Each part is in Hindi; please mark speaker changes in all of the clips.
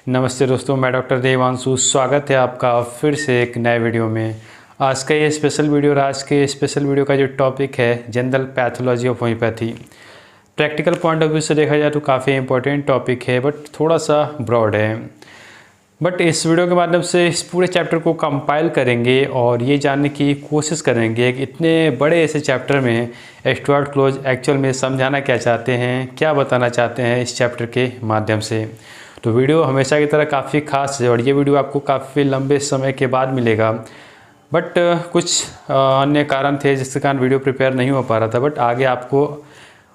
Speaker 1: नमस्ते दोस्तों, मैं डॉक्टर देवांशु। स्वागत है आपका फिर से एक नए वीडियो में। आज का ये स्पेशल वीडियो और आज के स्पेशल वीडियो का जो टॉपिक है general pathology of homeopathy. Practical point of view से देखा जाए तो काफ़ी इंपॉर्टेंट टॉपिक है, बट थोड़ा सा ब्रॉड है। बट इस वीडियो के माध्यम से इस पूरे चैप्टर को कंपाइल करेंगे और ये जानने की कोशिश करेंगे कि इतने बड़े ऐसे चैप्टर में स्टुअर्ट क्लोज एक्चुअल में समझाना क्या चाहते हैं, क्या बताना चाहते हैं इस चैप्टर के माध्यम से। तो वीडियो हमेशा की तरह काफ़ी खास है और ये वीडियो आपको काफ़ी लंबे समय के बाद मिलेगा। बट कुछ अन्य कारण थे जिसके कारण वीडियो प्रिपेयर नहीं हो पा रहा था, बट आगे आपको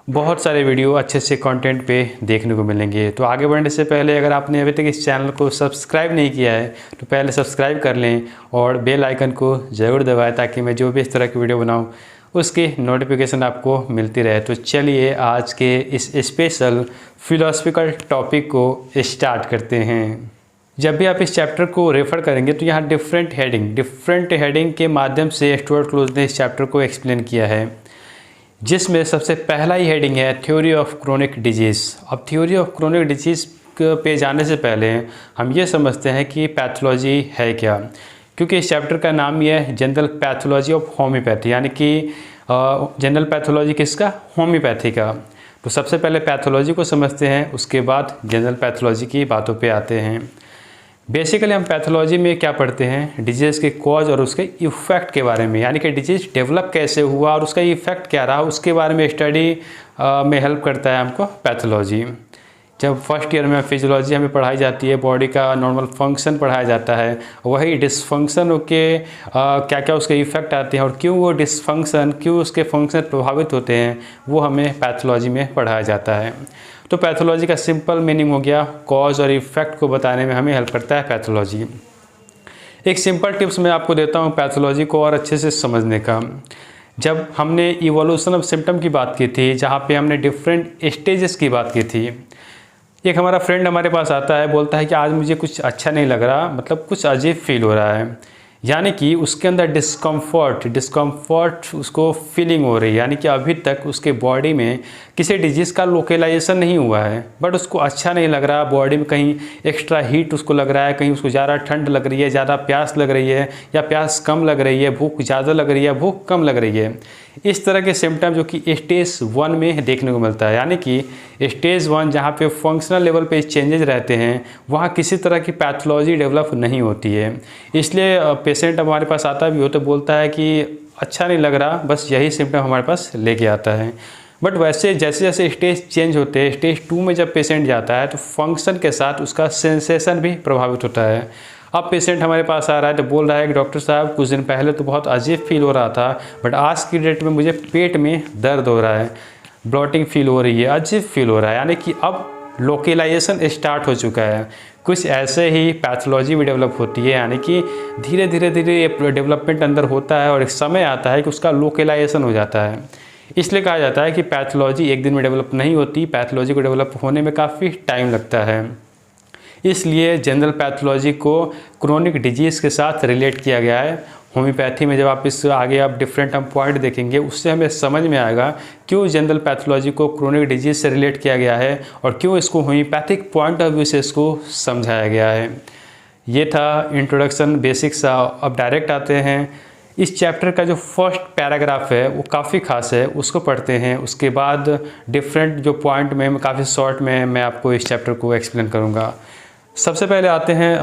Speaker 1: बहुत सारे वीडियो अच्छे से कंटेंट पे देखने को मिलेंगे। तो आगे बढ़ने से पहले अगर आपने अभी तक इस चैनल को सब्सक्राइब नहीं किया है तो पहले सब्सक्राइब कर लें और बेल आइकन को ज़रूर दबाएं ताकि मैं जो भी इस तरह की वीडियो बनाऊं उसकी नोटिफिकेशन आपको मिलती रहे। तो चलिए आज के इस स्पेशल फिलोसफिकल टॉपिक को स्टार्ट करते हैं। जब भी आप इस चैप्टर को रेफ़र करेंगे तो यहाँ डिफरेंट हेडिंग के माध्यम से स्टुअर्ट क्लोज ने इस चैप्टर को एक्सप्लेन किया है, जिसमें सबसे पहला ही हेडिंग है थ्योरी ऑफ क्रोनिक डिजीज़। अब थ्योरी ऑफ क्रोनिक डिजीज़ पे जाने से पहले हम ये समझते हैं कि पैथोलॉजी है क्या, क्योंकि इस चैप्टर का नाम ये है जनरल पैथोलॉजी ऑफ होम्योपैथी, यानी कि जनरल पैथोलॉजी किसका? होम्योपैथी का। तो सबसे पहले पैथोलॉजी को समझते हैं, उसके बाद जनरल पैथोलॉजी की बातों पे आते हैं। बेसिकली हम पैथोलॉजी में क्या पढ़ते हैं? डिजीज़ के कॉज और उसके इफ़ेक्ट के बारे में, यानी कि डिजीज़ डेवलप कैसे हुआ और उसका इफ़ेक्ट क्या रहा, उसके बारे में स्टडी में हेल्प करता है हमको पैथोलॉजी। जब फर्स्ट ईयर में फिजियोलॉजी हमें पढ़ाई जाती है, बॉडी का नॉर्मल फंक्शन पढ़ाया जाता है, वही डिसफंक्शन के क्या क्या उसके इफ़ेक्ट आते हैं और क्यों वो डिसफंक्शन, क्यों उसके फंक्शन प्रभावित होते हैं, वो हमें पैथोलॉजी में पढ़ाया जाता है। तो पैथोलॉजी का सिंपल मीनिंग हो गया कॉज और इफ़ेक्ट को बताने में हमें हेल्प करता है पैथोलॉजी। एक सिंपल टिप्स मैं आपको देता हूँ पैथोलॉजी को और अच्छे से समझने का। जब हमने इवोल्यूशन ऑफ सिम्टम की बात की थी, जहाँ पे हमने डिफरेंट स्टेजेस की बात की थी, एक हमारा फ्रेंड हमारे पास आता है, बोलता है कि आज मुझे कुछ अच्छा नहीं लग रहा, मतलब कुछ अजीब फील हो रहा है, यानी कि उसके अंदर डिस्कम्फर्ट उसको फीलिंग हो रही है, यानी कि अभी तक उसके बॉडी में किसी डिजीज़ का लोकेलाइजेशन नहीं हुआ है, बट उसको अच्छा नहीं लग रहा, बॉडी में कहीं एक्स्ट्रा हीट उसको लग रहा है, कहीं उसको ज़्यादा ठंड लग रही है, ज़्यादा प्यास लग रही है या प्यास कम लग रही है, भूख ज़्यादा लग रही है, भूख कम लग रही है। इस तरह के सिम्टम जो कि स्टेज 1 में देखने को मिलता है, यानी कि स्टेज 1 जहाँ पे फंक्शनल लेवल पे चेंजेस रहते हैं, वहाँ किसी तरह की पैथोलॉजी डेवलप नहीं होती है। इसलिए पेशेंट हमारे पास आता भी हो तो बोलता है कि अच्छा नहीं लग रहा, बस यही सिम्टम हमारे पास लेके आता है। बट वैसे जैसे जैसे स्टेज चेंज होते हैं, स्टेज 2 में जब पेशेंट जाता है तो फंक्शन के साथ उसका सेंसेशन भी प्रभावित होता है। अब पेशेंट हमारे पास आ रहा है तो बोल रहा है कि डॉक्टर साहब कुछ दिन पहले तो बहुत अजीब फील हो रहा था, बट आज की डेट में मुझे पेट में दर्द हो रहा है, ब्लोटिंग फील हो रही है, अजीब फील हो रहा है, यानी कि अब लोकेलाइजेशन स्टार्ट हो चुका है। कुछ ऐसे ही पैथोलॉजी भी डेवलप होती है, यानी कि धीरे धीरे ये डेवलपमेंट अंदर होता है और एक समय आता है कि उसका लोकेलाइजेशन हो जाता है। इसलिए कहा जाता है कि पैथोलॉजी एक दिन में डेवलप नहीं होती, पैथोलॉजी को डेवलप होने में काफ़ी टाइम लगता है। इसलिए जनरल पैथोलॉजी को क्रोनिक डिजीज़ के साथ रिलेट किया गया है। होम्योपैथी में जब आप इस आगे आप डिफरेंट हम पॉइंट देखेंगे, उससे हमें समझ में आएगा क्यों जनरल पैथोलॉजी को क्रोनिक डिजीज़ से रिलेट किया गया है और क्यों इसको होम्योपैथिक पॉइंट ऑफ व्यू से इसको समझाया गया है। ये था इंट्रोडक्शन बेसिक्स। अब डायरेक्ट आते हैं इस चैप्टर का जो फर्स्ट पैराग्राफ है वो काफ़ी खास है, उसको पढ़ते हैं। उसके बाद डिफरेंट जो पॉइंट में काफ़ी शॉर्ट में मैं आपको इस चैप्टर को एक्सप्लेन करूँगा। सबसे पहले आते हैं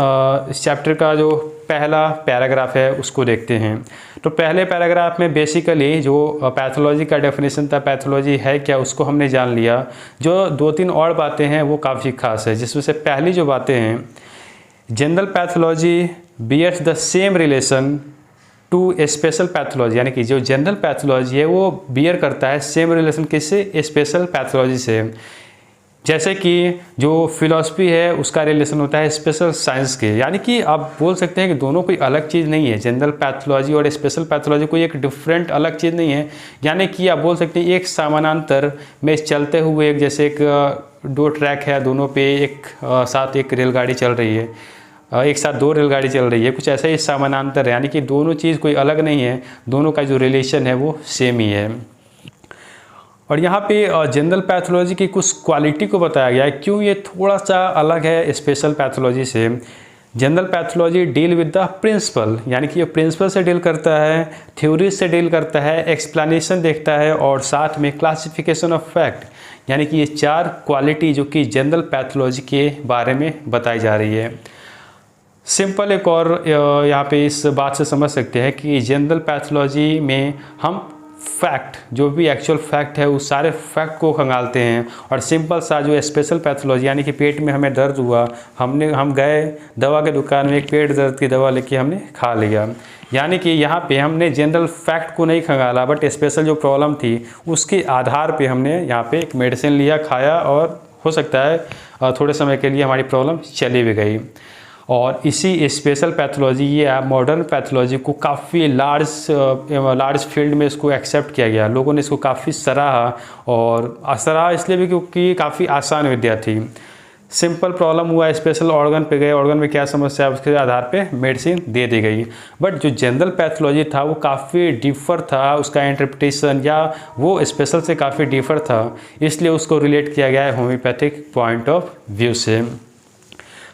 Speaker 1: इस चैप्टर का जो पहला पैराग्राफ है उसको देखते हैं। तो पहले पैराग्राफ में बेसिकली जो पैथोलॉजी का डेफिनेशन था, पैथोलॉजी है क्या, उसको हमने जान लिया। जो 2-3 और बातें हैं वो काफ़ी खास है, जिसमें से पहली जो बातें हैं, general pathology bears the same relation to special pathology, यानी कि जो जनरल पैथोलॉजी है वो बियर करता है सेम रिलेशन किससे? स्पेशल पैथोलॉजी से। जैसे कि जो फिलॉसफी है उसका रिलेशन होता है स्पेशल साइंस के, यानी कि आप बोल सकते हैं कि दोनों कोई अलग चीज़ नहीं है। जनरल पैथोलॉजी और स्पेशल पैथोलॉजी कोई एक डिफरेंट अलग चीज़ नहीं है, यानी कि आप बोल सकते हैं एक समानांतर में चलते हुए, एक जैसे एक 2 ट्रैक है, दोनों पे एक साथ एक रेलगाड़ी चल रही है, एक साथ 2 रेलगाड़ी चल रही है, कुछ ऐसा ही समानांतर है, यानी कि दोनों चीज़ कोई अलग नहीं है, दोनों का जो रिलेशन है वो सेम ही है। और यहाँ पे जनरल पैथोलॉजी की कुछ क्वालिटी को बताया गया है, क्यों ये थोड़ा सा अलग है स्पेशल पैथोलॉजी से। General pathology deal with the principle, यानी कि ये प्रिंसिपल से डील करता है, थ्योरी से डील करता है, एक्सप्लेनेशन देखता है और साथ में क्लासिफिकेशन ऑफ फैक्ट, यानी कि ये 4 क्वालिटी जो कि जनरल पैथोलॉजी के बारे में बताई जा रही है। सिंपल एक और यहाँ पे इस बात से समझ सकते हैं कि जनरल पैथोलॉजी में हम फैक्ट, जो भी एक्चुअल फैक्ट है उस सारे फैक्ट को खंगालते हैं, और सिंपल सा जो स्पेशल पैथोलॉजी, यानी कि पेट में हमें दर्द हुआ, हम गए दवा के दुकान में एक पेट दर्द की दवा लेके हमने खा लिया, यानी कि यहाँ पे हमने जनरल फैक्ट को नहीं खंगाला, बट स्पेशल जो प्रॉब्लम थी उसके आधार पे हमने यहाँ पे एक मेडिसिन लिया, खाया, और हो सकता है थोड़े समय के लिए हमारी प्रॉब्लम चली भी गई। और इसी स्पेशल पैथोलॉजी या मॉडर्न पैथोलॉजी को काफ़ी लार्ज फील्ड में इसको एक्सेप्ट किया गया, लोगों ने इसको काफ़ी सराहा, और सराहा इसलिए भी क्योंकि काफ़ी आसान विद्या थी। सिंपल प्रॉब्लम हुआ, स्पेशल ऑर्गन पे गए, ऑर्गन में क्या समस्या है उसके आधार पे मेडिसिन दे दी गई। बट जो जनरल पैथोलॉजी था वो काफ़ी डिफर था, उसका इंटरप्रिटेशन या वो स्पेशल से काफ़ी डिफर था, इसलिए उसको रिलेट किया गया है होम्योपैथिक पॉइंट ऑफ व्यू से।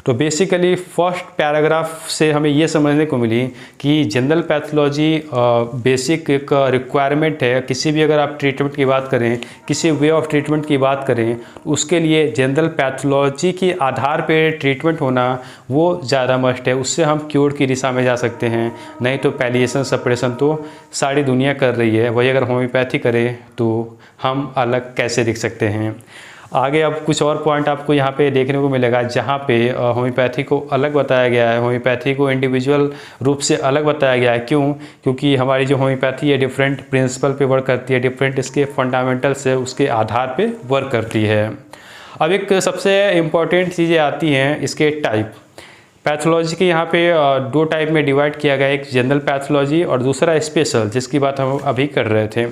Speaker 1: तो बेसिकली फर्स्ट पैराग्राफ से हमें ये समझने को मिली कि जनरल पैथोलॉजी बेसिक एक रिक्वायरमेंट है। किसी भी अगर आप ट्रीटमेंट की बात करें, किसी वे ऑफ ट्रीटमेंट की बात करें, उसके लिए जनरल पैथोलॉजी के आधार पे ट्रीटमेंट होना वो ज़्यादा मस्ट है। उससे हम क्योर की दिशा में जा सकते हैं, नहीं तो पैलिएशन सप्रेशन तो सारी दुनिया कर रही है, वही अगर होम्योपैथी करे तो हम अलग कैसे दिख सकते हैं। आगे अब कुछ और पॉइंट आपको यहाँ पे देखने को मिलेगा, जहाँ पे होम्योपैथी को अलग बताया गया है, होम्योपैथी को इंडिविजुअल रूप से अलग बताया गया है। क्यों? क्योंकि हमारी जो होम्योपैथी है डिफरेंट प्रिंसिपल पे वर्क करती है, डिफरेंट इसके फंडामेंटल से उसके आधार पे वर्क करती है। अब एक सबसे इम्पॉर्टेंट चीज़ें आती हैं इसके टाइप। पैथोलॉजी के यहाँ पे 2 टाइप में डिवाइड किया गया है, एक जनरल पैथोलॉजी और दूसरा स्पेशल, जिसकी बात हम अभी कर रहे थे।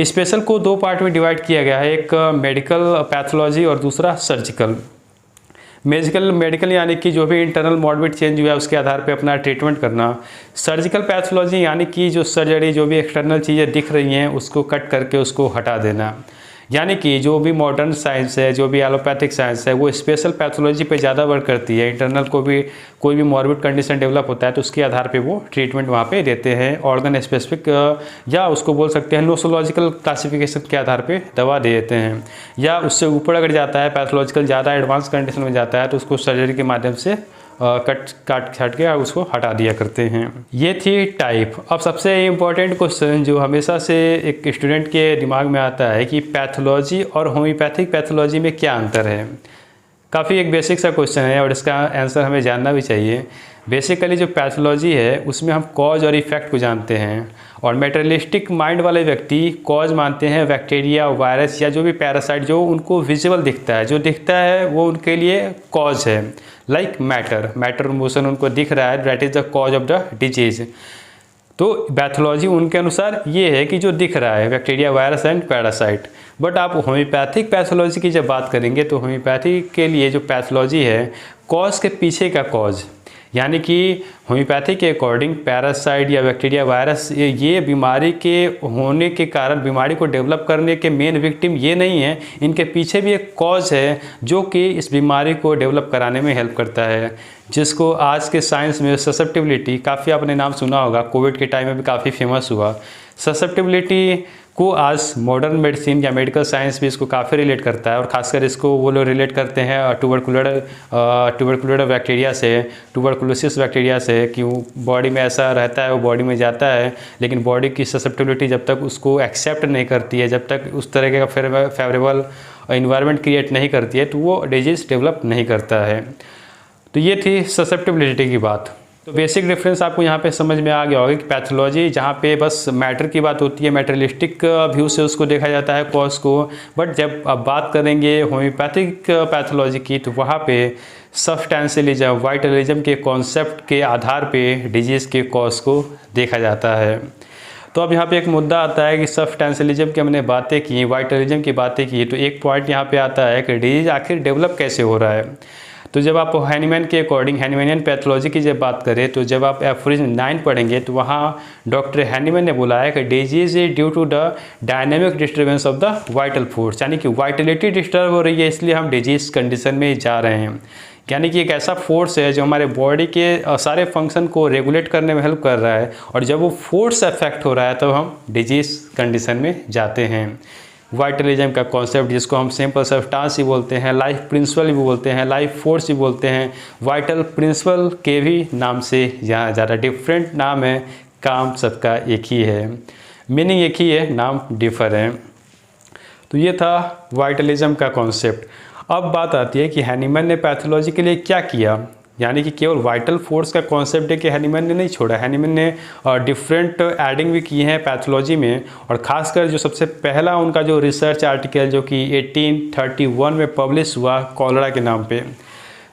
Speaker 1: स्पेशल को 2 पार्ट में डिवाइड किया गया है, एक मेडिकल पैथोलॉजी और दूसरा सर्जिकल। मेडिकल यानी कि जो भी इंटरनल मॉर्बिड चेंज हुआ है उसके आधार पे अपना ट्रीटमेंट करना। सर्जिकल पैथोलॉजी यानी कि जो सर्जरी, जो भी एक्सटर्नल चीज़ें दिख रही हैं उसको कट करके उसको हटा देना, यानी कि जो भी मॉडर्न साइंस है, जो भी एलोपैथिक साइंस है, वो स्पेशल पैथोलॉजी पे ज़्यादा वर्क करती है। इंटरनल को भी कोई भी मॉर्बिड कंडीशन डेवलप होता है तो उसके आधार पे वो ट्रीटमेंट वहाँ पे देते हैं, ऑर्गन स्पेसिफिक या उसको बोल सकते हैं नोसोलॉजिकल क्लासिफिकेशन के आधार पे दवा दे देते हैं। या उससे ऊपर अगर जाता है पैथोलॉजिकल, ज़्यादा एडवांस कंडीशन में जाता है तो उसको सर्जरी के माध्यम से काट के उसको हटा दिया करते हैं। ये थी टाइप। अब सबसे इम्पोर्टेंट क्वेश्चन जो हमेशा से एक स्टूडेंट के दिमाग में आता है कि पैथोलॉजी और होम्योपैथिक पैथोलॉजी में क्या अंतर है। काफ़ी एक बेसिक सा क्वेश्चन है और इसका आंसर हमें जानना भी चाहिए। बेसिकली जो पैथोलॉजी है उसमें हम कॉज और इफेक्ट को जानते हैं, और मेटेरियलिस्टिक माइंड वाले व्यक्ति कॉज मानते हैं बैक्टीरिया, वायरस या जो भी पैरासाइट जो उनको विजिबल दिखता है, जो दिखता है वो उनके लिए कॉज है। लाइक मैटर मोशन उनको दिख रहा है, that is the cause of the disease. तो पैथोलॉजी उनके अनुसार ये है कि जो दिख रहा है bacteria, virus and parasite. But आप होम्योपैथिक पैथोलॉजी की जब बात करेंगे तो होम्योपैथी के लिए जो पैथोलॉजी है कॉज के पीछे का कॉज, यानी कि होम्योपैथी के अकॉर्डिंग पैरासाइट या बैक्टीरिया, वायरस ये बीमारी के होने के कारण, बीमारी को डेवलप करने के मेन विक्टिम ये नहीं है, इनके पीछे भी एक कॉज है जो कि इस बीमारी को डेवलप कराने में हेल्प करता है, जिसको आज के साइंस में ससेप्टिबिलिटी, काफ़ी आपने नाम सुना होगा, कोविड के टाइम में भी काफ़ी फेमस हुआ। ससेप्टिबिलिटी को आज मॉडर्न मेडिसिन या मेडिकल साइंस भी इसको काफ़ी रिलेट करता है, और खासकर इसको वो लोग रिलेट करते हैं ट्यूबरकुलर बैक्टीरिया से, ट्यूबरकुलोसिस बैक्टीरिया से। क्यों बॉडी में ऐसा रहता है, वो बॉडी में जाता है, लेकिन बॉडी की ससेप्टिबिलिटी जब तक उसको एक्सेप्ट नहीं करती है, जब तक उस तरह का फेवरेबल इन्वायरमेंट क्रिएट नहीं करती है, तो वो डिजीज़ डेवलप नहीं करता है। तो ये थी ससेप्टिबिलिटी की बात। तो बेसिक डिफरेंस आपको यहाँ पे समझ में आ गया होगा कि पैथोलॉजी जहाँ पे बस मैटर की बात होती है, मेटेरियलिस्टिक व्यू से उसको देखा जाता है कॉज को, बट जब आप बात करेंगे होम्योपैथिक पैथोलॉजी की तो वहाँ पे सब्सटेंशियलिज्म, वाइटलिज्म के कॉन्सेप्ट के आधार पे डिजीज़ के कॉज को देखा जाता है। तो अब यहाँ पे एक मुद्दा आता है कि सब्सटेंशियलिज्म की हमने बातें की, वाइटलिज्म की बातें की, तो एक पॉइंट यहाँ पे आता है कि डिजीज़ आखिर डेवलप कैसे हो रहा है। तो जब आप हैनीमैन के अकॉर्डिंग हैनीमैनियन पैथोलॉजी की जब बात करें तो जब आप एफोरिज्म 9 पढ़ेंगे तो वहाँ डॉक्टर हैनीमैन ने बोला है कि disease is due to the dynamic disturbance of the vital force, यानी कि वाइटलिटी डिस्टर्ब हो रही है इसलिए हम डिजीज कंडीशन में जा रहे हैं। यानी कि एक ऐसा फोर्स है जो हमारे बॉडी के सारे फंक्शन को रेगुलेट करने में हेल्प कर रहा है, और जब वो फोर्स अफेक्ट हो रहा है तो हम डिजीज कंडीशन में जाते हैं। वाइटलिज्म का कॉन्सेप्ट जिसको हम सिंपल सब्सटेंस भी बोलते हैं, लाइफ प्रिंसिपल भी बोलते हैं, लाइफ फोर्स भी बोलते हैं, वाइटल प्रिंसिपल के भी नाम से यहाँ ज़्यादा डिफरेंट नाम है, काम सबका एक ही है, मीनिंग एक ही है, नाम डिफर है। तो ये था वाइटलिज्म का कॉन्सेप्ट। अब बात आती है कि हैनीमैन ने पैथोलॉजी के लिए क्या किया, यानी कि केवल वाइटल फोर्स का कॉन्सेप्ट है कि हैनीमैन ने नहीं छोड़ा, हैनीमैन ने डिफरेंट एडिंग भी की हैं पैथोलॉजी में, और ख़ासकर जो सबसे पहला उनका जो रिसर्च आर्टिकल जो कि 1831 में पब्लिश हुआ कॉलरा के नाम पे।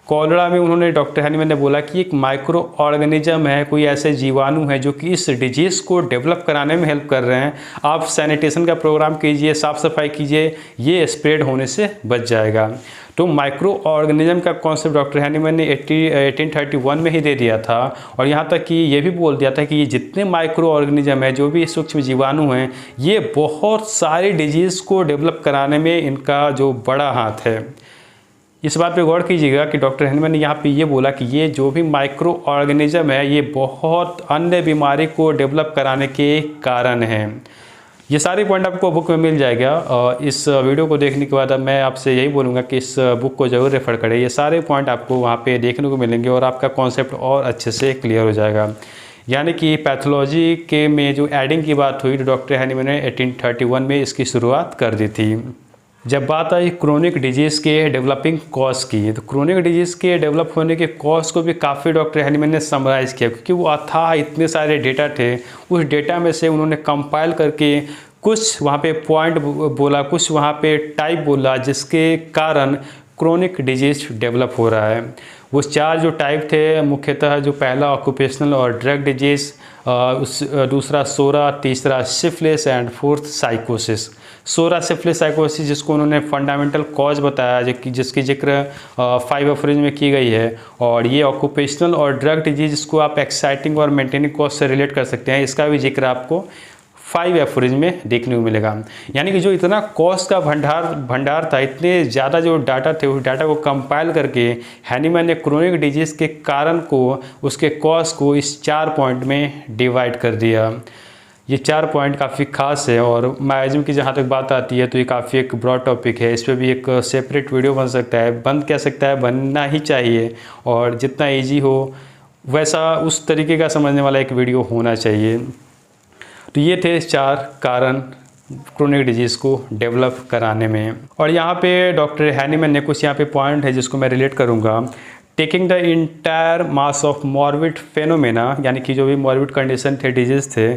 Speaker 1: कॉलरा में उन्होंने डॉक्टर हैनीमैन ने बोला कि एक माइक्रो ऑर्गेनिज्म है, कोई ऐसे जीवाणु है जो कि इस डिजीज़ को डेवलप कराने में हेल्प कर रहे हैं, आप सैनिटेशन का प्रोग्राम कीजिए, साफ़ सफाई कीजिए, ये स्प्रेड होने से बच जाएगा। तो माइक्रो ऑर्गेनिज्म का कॉन्सेप्ट डॉक्टर हैनीमैन ने 1831 में ही दे दिया था, और यहाँ तक कि ये भी बोल दिया था कि ये जितने माइक्रो ऑर्गेनिज्म है, जो भी सूक्ष्म जीवाणु हैं, ये बहुत सारी डिजीज़ को डेवलप कराने में इनका जो बड़ा हाथ है। इस बात पे गौर कीजिएगा कि डॉक्टर हैनीमैन ने यहाँ पे ये बोला कि ये जो भी माइक्रो ऑर्गेनिज्म है ये बहुत अन्य बीमारी को डेवलप कराने के कारण हैं। ये सारे पॉइंट आपको बुक में मिल जाएगा। इस वीडियो को देखने के बाद अब मैं आपसे यही बोलूँगा कि इस बुक को ज़रूर रेफ़र करें, ये सारे पॉइंट आपको वहाँ पे देखने को मिलेंगे और आपका कॉन्सेप्ट और अच्छे से क्लियर हो जाएगा। यानी कि पैथोलॉजी के में जो एडिंग की बात हुई तो डॉक्टर हैनीमैन ने 1831 में इसकी शुरुआत कर दी थी। जब बात आई क्रोनिक डिजीज़ के डेवलपिंग कॉज की, तो क्रोनिक डिजीज़ के डेवलप होने के कॉज को भी काफ़ी डॉक्टर हैनीमैन ने समराइज़ किया, क्योंकि वो अथाह इतने सारे डेटा थे, उस डेटा में से उन्होंने कंपाइल करके कुछ वहाँ पे पॉइंट बोला, कुछ वहाँ पे टाइप बोला जिसके कारण क्रोनिक डिजीज डेवलप हो रहा है। वो 4 जो टाइप थे मुख्यतः, जो पहला ऑक्यूपेशनल और ड्रग डिजीज़, दूसरा सोरा, तीसरा syphilis and fourth sycosis. Psora syphilis sycosis जिसको उन्होंने फंडामेंटल कॉज बताया, जिसकी जिक्र 5 एफोरिज्म में की गई है, और ये ऑक्यूपेशनल और ड्रग डिजीज जिसको आप एक्साइटिंग और मेंटेनिंग कॉज से रिलेट कर सकते हैं, इसका भी जिक्र आपको 5 एफोरिज्म में देखने को मिलेगा। यानी कि जो इतना कॉज का भंडार था, इतने ज़्यादा जो डाटा थे, उस डाटा को कंपाइल करके हैनीमैन ने क्रोनिक डिजीज़ के कारण को, उसके कॉज को इस 4 पॉइंट में डिवाइड कर दिया। ये 4 पॉइंट काफ़ी खास है, और माइजम की जहाँ तक बात आती है तो ये काफ़ी एक ब्रॉड टॉपिक है, इस पर भी एक सेपरेट वीडियो बन सकता है, बन कह सकता है, बनना ही चाहिए, और जितना ईजी हो वैसा उस तरीके का समझने वाला एक वीडियो होना चाहिए। तो ये थे 4 कारण क्रोनिक डिजीज़ को डेवलप कराने में। और यहाँ पे डॉक्टर हैनीमैन ने कुछ यहाँ पे पॉइंट है जिसको मैं रिलेट करूँगा। Taking the entire mass of morbid phenomena, यानी कि जो भी मॉर्बिड कंडीशन थे, डिजीज़ थे,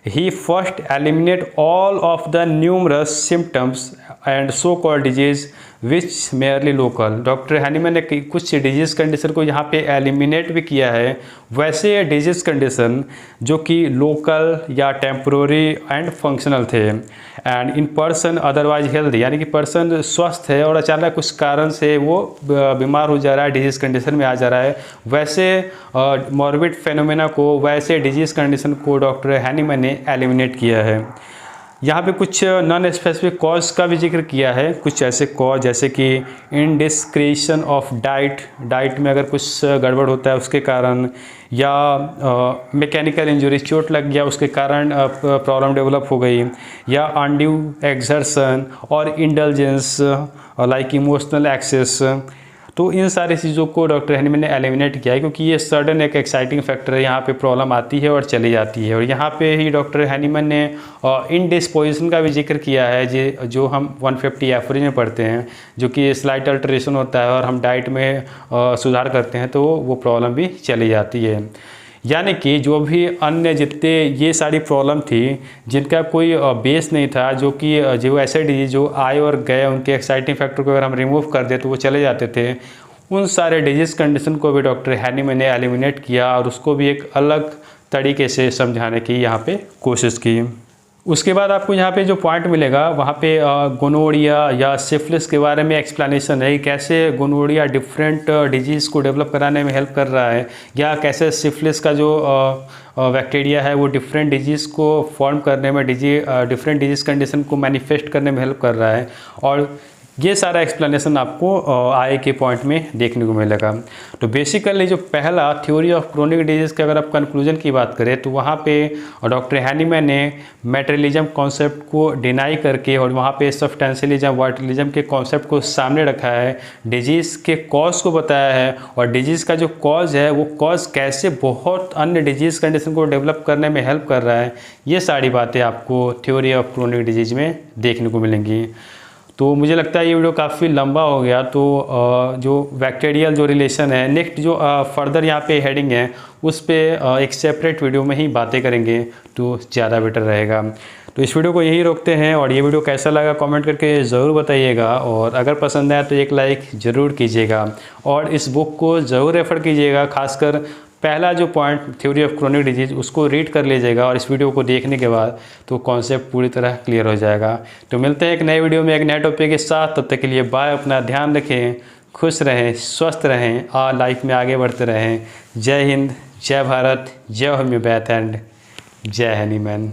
Speaker 1: he first eliminate all of the numerous symptoms and so called disease which merely local. Doctor Hahnemann ने कुछ डिजीज़ कंडीशन को यहाँ पे एलिमिनेट भी किया है, वैसे डिजीज़ कंडीशन जो कि लोकल या टेम्पोररी एंड फंक्शनल थे, and in person otherwise healthy, यानी कि पर्सन स्वस्थ है और अचानक कुछ कारण से वो बीमार हो जा रहा है, डिजीज़ कंडीशन में आ जा रहा है, वैसे मॉर्बिड फेनोमेना को, वैसे डिजीज़ कंडीशन को डॉक्टर हैनीमैन ने एलिमिनेट किया है। यहाँ पे कुछ नॉन स्पेसिफिक कॉज का भी जिक्र किया है, कुछ ऐसे कॉज जैसे कि इनडिस्क्रिशन ऑफ डाइट में अगर कुछ गड़बड़ होता है उसके कारण, या मैकेनिकल इंजरी, चोट लग गया उसके कारण प्रॉब्लम डेवलप हो गई, या अनड्यू एक्सर्शन और इंडल्जेंस लाइक इमोशनल एक्सेस। तो इन सारी चीज़ों को डॉक्टर हैनीमैन ने एलिमिनेट किया है, क्योंकि ये सडन एक एक्साइटिंग फैक्टर है, यहाँ पे प्रॉब्लम आती है और चली जाती है। और यहाँ पे ही डॉक्टर हैनीमैन ने इनडिस्पोजिशन का भी जिक्र किया है, जो हम 150 एफोरिज्म में पढ़ते हैं, जो कि स्लाइट अल्टरेशन होता है और हम डाइट में सुधार करते हैं तो वो प्रॉब्लम भी चली जाती है। यानी कि जो भी अन्य जितने ये सारी प्रॉब्लम थी जिनका कोई बेस नहीं था, जो ऐसे डिजीज जो आए और गए, उनके एक्साइटिंग फैक्टर को अगर हम रिमूव कर दे तो वो चले जाते थे, उन सारे डिजीज़ कंडीशन को भी डॉक्टर हैनीमैन ने एलिमिनेट किया और उसको भी एक अलग तरीके से समझाने की यहाँ पे कोशिश की। उसके बाद आपको यहाँ पे जो पॉइंट मिलेगा वहाँ पे गोनोरिया या सिफिलिस के बारे में एक्सप्लेनेशन है, कैसे गोनोरिया डिफरेंट डिजीज़ को डेवलप कराने में हेल्प कर रहा है, या कैसे सिफिलिस का जो बैक्टीरिया है वो डिफरेंट डिजीज़ को फॉर्म करने में डिफरेंट डिजीज़ कंडीशन को मैनिफेस्ट करने में हेल्प कर रहा है। और ये सारा एक्सप्लेनेशन आपको आए के पॉइंट में देखने को मिलेगा। तो बेसिकली जो पहला थ्योरी ऑफ क्रोनिक डिजीज़ के अगर आप कंक्लूजन की बात करें तो वहाँ पे डॉक्टर हैनीमैन ने मेटेरियलिज्म कॉन्सेप्ट को डिनाई करके और वहाँ पे सब्सटेंशियलिज्म वाइटलिज्म के कॉन्सेप्ट को सामने रखा है, डिजीज़ के कॉज को बताया है, और डिजीज़ का जो कॉज है वो कॉज कैसे बहुत अन्य डिजीज़ कंडीशन को डेवलप करने में हेल्प कर रहा है, ये सारी बातें आपको थ्योरी ऑफ क्रोनिक डिजीज़ में देखने को मिलेंगी। तो मुझे लगता है ये वीडियो काफ़ी लंबा हो गया, तो जो बैक्टीरियल जो रिलेशन है, नेक्स्ट जो फर्दर यहाँ पे हेडिंग है उस पे एक सेपरेट वीडियो में ही बातें करेंगे तो ज़्यादा बेटर रहेगा। तो इस वीडियो को यही रोकते हैं, और ये वीडियो कैसा लगा कमेंट करके ज़रूर बताइएगा, और अगर पसंद आया तो एक लाइक ज़रूर कीजिएगा, और इस बुक को ज़रूर रेफ़र कीजिएगा। खासकर पहला जो point theory of chronic disease उसको रीड कर लीजिएगा, और इस वीडियो को देखने के बाद तो कॉन्सेप्ट पूरी तरह क्लियर हो जाएगा। तो मिलते हैं एक नए वीडियो में एक नए टॉपिक के साथ, तब तक के लिए बाय। अपना ध्यान रखें, खुश रहें, स्वस्थ रहें और लाइफ में आगे बढ़ते रहें। जय हिंद, जय भारत, जय होम्योपैथ एंड जय हैनीमैन।